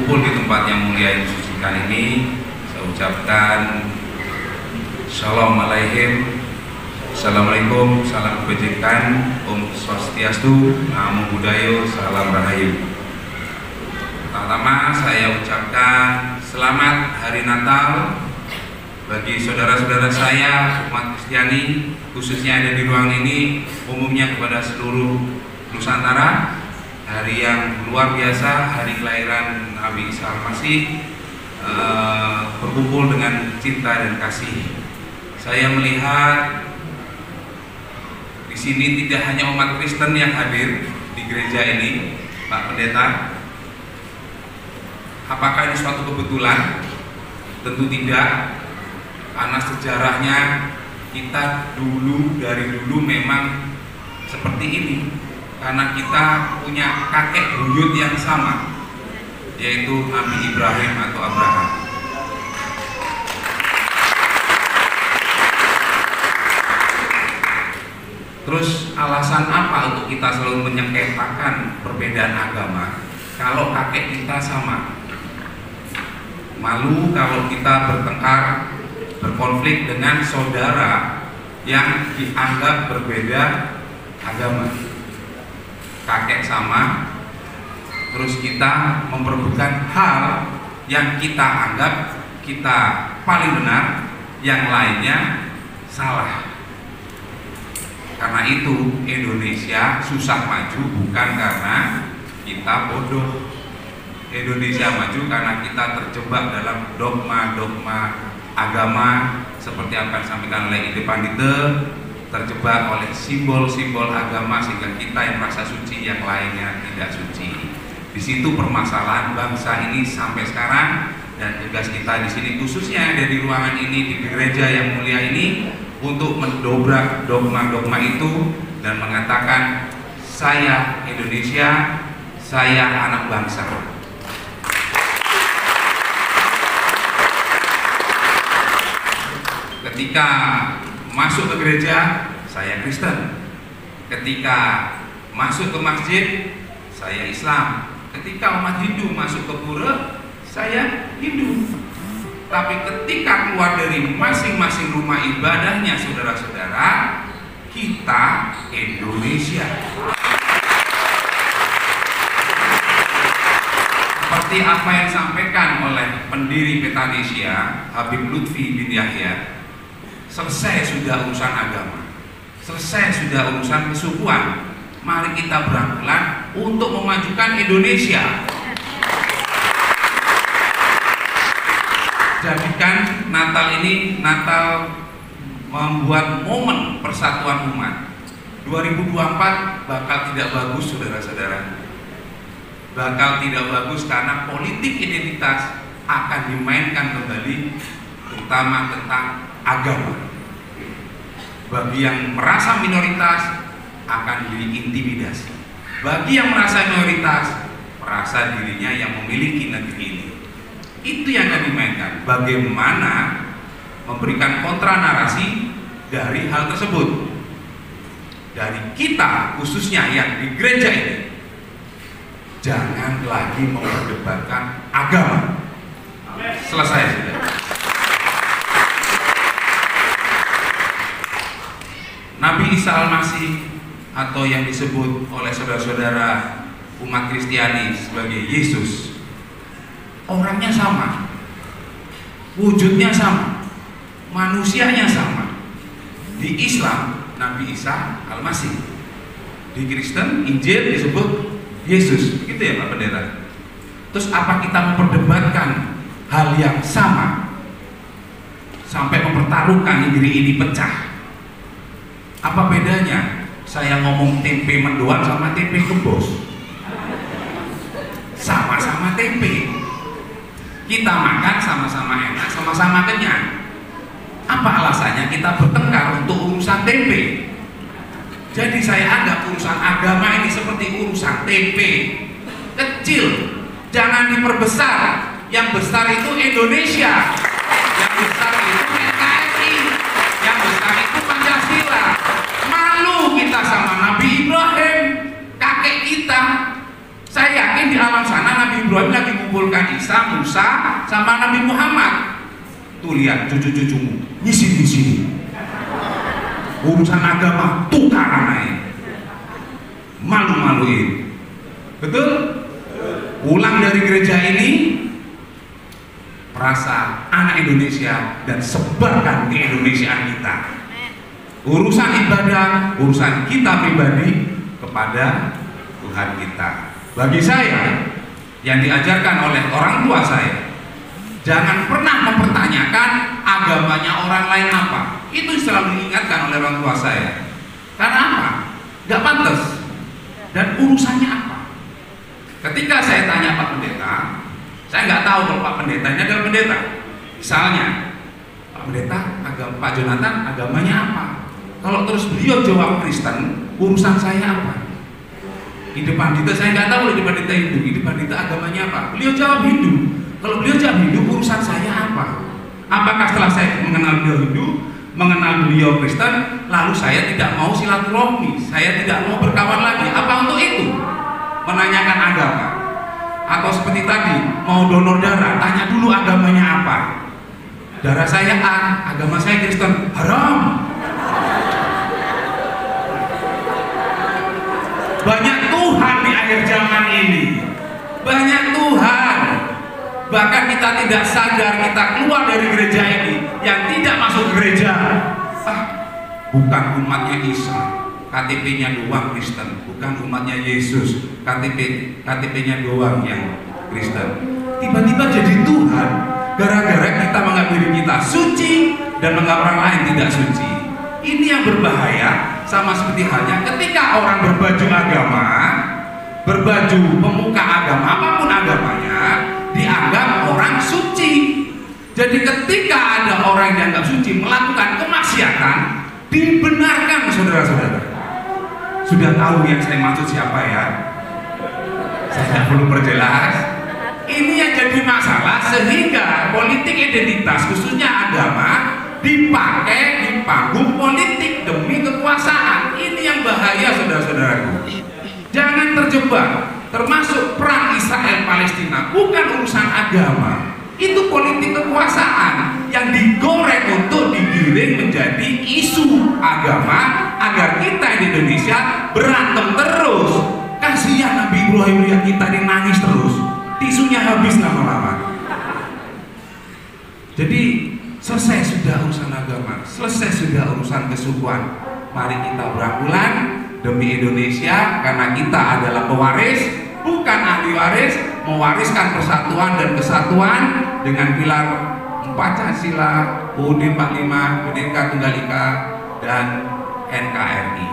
berkumpul di tempat yang mulia yang disucikan ini, saya ucapkan Shalom Aleichem, Assalamualaikum, salam kebajikan, Om Swastiastu, Namo Buddhaya, salam rahayu. Pertama saya ucapkan selamat Hari Natal bagi saudara-saudara saya umat Kristiani, khususnya ada di ruangan ini, umumnya kepada seluruh Nusantara. Hari yang luar biasa, hari kelahiran Nabi Isa Al-Masih, berkumpul dengan cinta dan kasih. Saya melihat di sini tidak hanya umat Kristen yang hadir di gereja ini, Pak Pendeta. Apakah ini suatu kebetulan? Tentu tidak, karena sejarahnya kita dari dulu memang seperti ini, karena kita punya kakek buyut yang sama, yaitu Nabi Ibrahim atau Abraham. Terus alasan apa untuk kita selalu menyengketakan perbedaan agama kalau kakek kita sama? Malu kalau kita bertengkar, berkonflik dengan saudara yang dianggap berbeda agama. Kakek sama, terus kita memperebutkan hal yang kita anggap kita paling benar, yang lainnya salah. Karena itu Indonesia susah maju bukan karena kita bodoh. Indonesia maju karena kita terjebak dalam dogma-dogma agama seperti apa yang disampaikan oleh Ide Pandite, terjebak oleh simbol-simbol agama sehingga kita yang merasa suci, yang lainnya tidak suci. Di situ permasalahan bangsa ini sampai sekarang, dan tugas kita di sini khususnya ada di ruangan ini, di gereja yang mulia ini, untuk mendobrak dogma-dogma itu dan mengatakan saya Indonesia, saya anak bangsa. Ketika masuk ke gereja, saya Kristen. Ketika masuk ke masjid, saya Islam. Ketika umat Hindu masuk ke pura, saya Hindu. Tapi ketika keluar dari masing-masing rumah ibadahnya, saudara-saudara, kita Indonesia. Seperti apa yang disampaikan oleh pendiri Petanesia, Habib Lutfi bin Yahya, selesai sudah urusan agama, selesai sudah urusan kesukuan. Mari kita berangkulan untuk memajukan Indonesia. Jadikan Natal ini Natal membuat momen persatuan umat. 2024 bakal tidak bagus, saudara-saudara. Bakal tidak bagus karena politik identitas akan dimainkan kembali, terutama tentang agama. Bagi yang merasa minoritas akan diintimidasi. Bagi yang merasa minoritas, merasa dirinya yang memiliki negeri ini. Itu yang akan dimainkan. Bagaimana memberikan kontra narasi dari hal tersebut. Dari kita khususnya yang di gereja ini, jangan lagi memperdebatkan agama. Selesai sudah. Nabi Isa Al-Masih atau yang disebut oleh saudara-saudara umat Kristiani sebagai Yesus, orangnya sama, wujudnya sama, manusianya sama. Di Islam Nabi Isa Al-Masih, di Kristen Injil disebut Yesus, gitu ya Pak Pendeta. Terus apa kita memperdebatkan hal yang sama sampai mempertaruhkan negeri ini pecah? Apa bedanya saya ngomong tempe mendoan sama tempe kebos? Sama-sama tempe, kita makan sama-sama enak, sama-sama kenyang. Apa alasannya kita bertengkar untuk urusan tempe? Jadi saya anggap urusan agama ini seperti urusan tempe kecil, jangan diperbesar. Yang besar itu Indonesia, yang besar itu NKRI, yang besar itu Pancasila. Malu kita sama Nabi Ibrahim, kakek kita. Saya yakin di alam sana Nabi Ibrahim lagi mengumpulkan Isa, Musa, sama Nabi Muhammad. Tuh lihat cucu-cucumu, ngisi-ngisi. Urusan agama tukaran aja, malu-maluin. Betul? Pulang dari gereja ini, merasa anak Indonesia dan sebarkan keindonesiaan kita. Urusan ibadah, urusan kita pribadi kepada Tuhan kita. Bagi saya, yang diajarkan oleh orang tua saya, jangan pernah mempertanyakan agamanya orang lain apa. Itu selalu diingatkan oleh orang tua saya. Karena apa? Gak pantas. Dan urusannya apa? Ketika saya tanya Pak Pendeta, saya nggak tahu kalau Pak Pendeta ini adalah pendeta. Misalnya, Pak Pendeta, Pak Jonathan agamanya apa? Kalau terus beliau jawab Kristen, urusan saya apa? Di depan kita saya nggak tahu di depan kita Hindu, di depan kita agamanya apa? Beliau jawab Hindu. Kalau beliau jawab Hindu, urusan saya apa? Apakah setelah saya mengenal beliau Hindu, mengenal beliau Kristen, lalu saya tidak mau silaturahmi, saya tidak mau berkawan lagi? Apa untuk itu? Menanyakan agama? Atau seperti tadi, mau donor darah, tanya dulu agamanya apa? Darah saya A, agama saya Kristen, haram. Banyak Tuhan di akhir zaman ini, banyak Tuhan. Bahkan kita tidak sadar kita keluar dari gereja ini, yang tidak masuk gereja, bukan umatnya Isa, KTP-nya doang Kristen, bukan umatnya Yesus, KTP-nya doang yang Kristen. Tiba-tiba jadi Tuhan gara-gara kita menganggap diri kita suci dan menganggap orang lain tidak suci. Ini yang berbahaya. Sama seperti halnya ketika orang berbaju agama, berbaju pemuka agama, apapun agamanya, dianggap orang suci. Jadi ketika ada orang yang dianggap suci melakukan kemaksiatan, dibenarkan, saudara-saudara. Sudah tahu yang saya maksud siapa ya? Saya tidak perlu perjelas. Ini yang jadi masalah, sehingga politik identitas khususnya agama dipakai di panggung politik demi kekuasaan. Ini yang bahaya, saudara-saudaraku. Jangan terjebak. Termasuk perang Israel Palestina bukan urusan agama, itu politik kekuasaan yang digoreng untuk digiring menjadi isu agama agar kita di Indonesia berantem terus. Kasihan Nabi Ibrahim lihat kita ini nangis terus, tisunya habis lama-lama. Jadi selesai sudah urusan agama, selesai sudah urusan kesukuan. Mari kita berangkulan demi Indonesia, karena kita adalah pewaris, bukan ahli waris, mewariskan persatuan dan kesatuan dengan pilar Pancasila, UUD 45, Bhinneka Tunggal Ika, dan NKRI.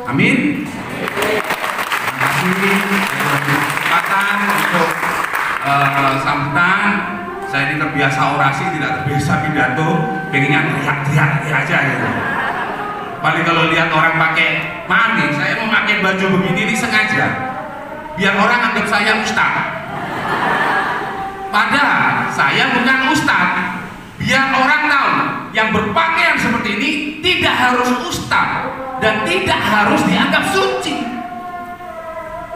Amin. Terima kasih kesempatan untuk sambutan. Saya ini terbiasa orasi, tidak terbiasa pidato, pengennya teriak-teriak aja gitu. Paling kalau lihat orang pakai, maaf nih, saya mau pakai baju begini ini sengaja biar orang anggap saya ustaz. Padahal saya bukan ustaz. Biar orang tahu yang berpakaian seperti ini tidak harus ustaz dan tidak harus dianggap suci.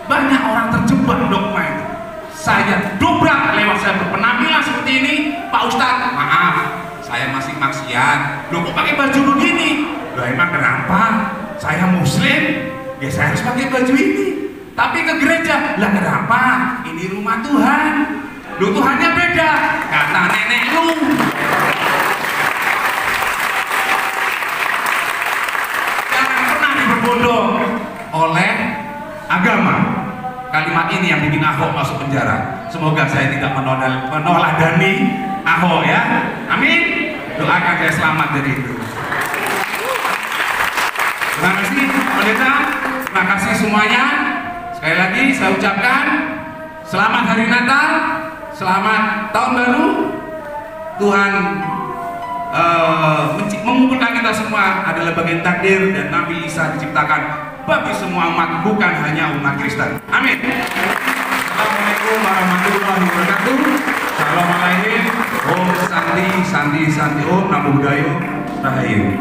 Banyak orang terjebak dogma itu. Saya dobrak lewat saya berpenampilan seperti ini, Pak Ustadz, maaf, saya masih maksiat. Loh kok pakai baju begini? Loh emang kenapa? Saya muslim, ya saya harus pakai baju ini. Tapi ke gereja, lah kenapa? Ini rumah Tuhan. Loh Tuhannya beda, kata nenek lu. Jangan pernah diperbodoh oleh agama. Kalimat ini yang bikin Ahok masuk penjara. Semoga saya tidak menoladani Ahok ya. Amin. Doakan saya selamat dari itu. Terima kasih pendeta. Terima kasih semuanya. Sekali lagi saya ucapkan selamat hari Natal, selamat tahun baru. Tuhan mengumpulkan kita semua adalah bagian takdir, dan Nabi Isa diciptakan bagi semua umat, bukan hanya umat Kristen. Amin. Assalamualaikum warahmatullahi wabarakatuh. Shalom alaikum. Om Santi Santi Santi Om Namo Buddhaya. Rahayu.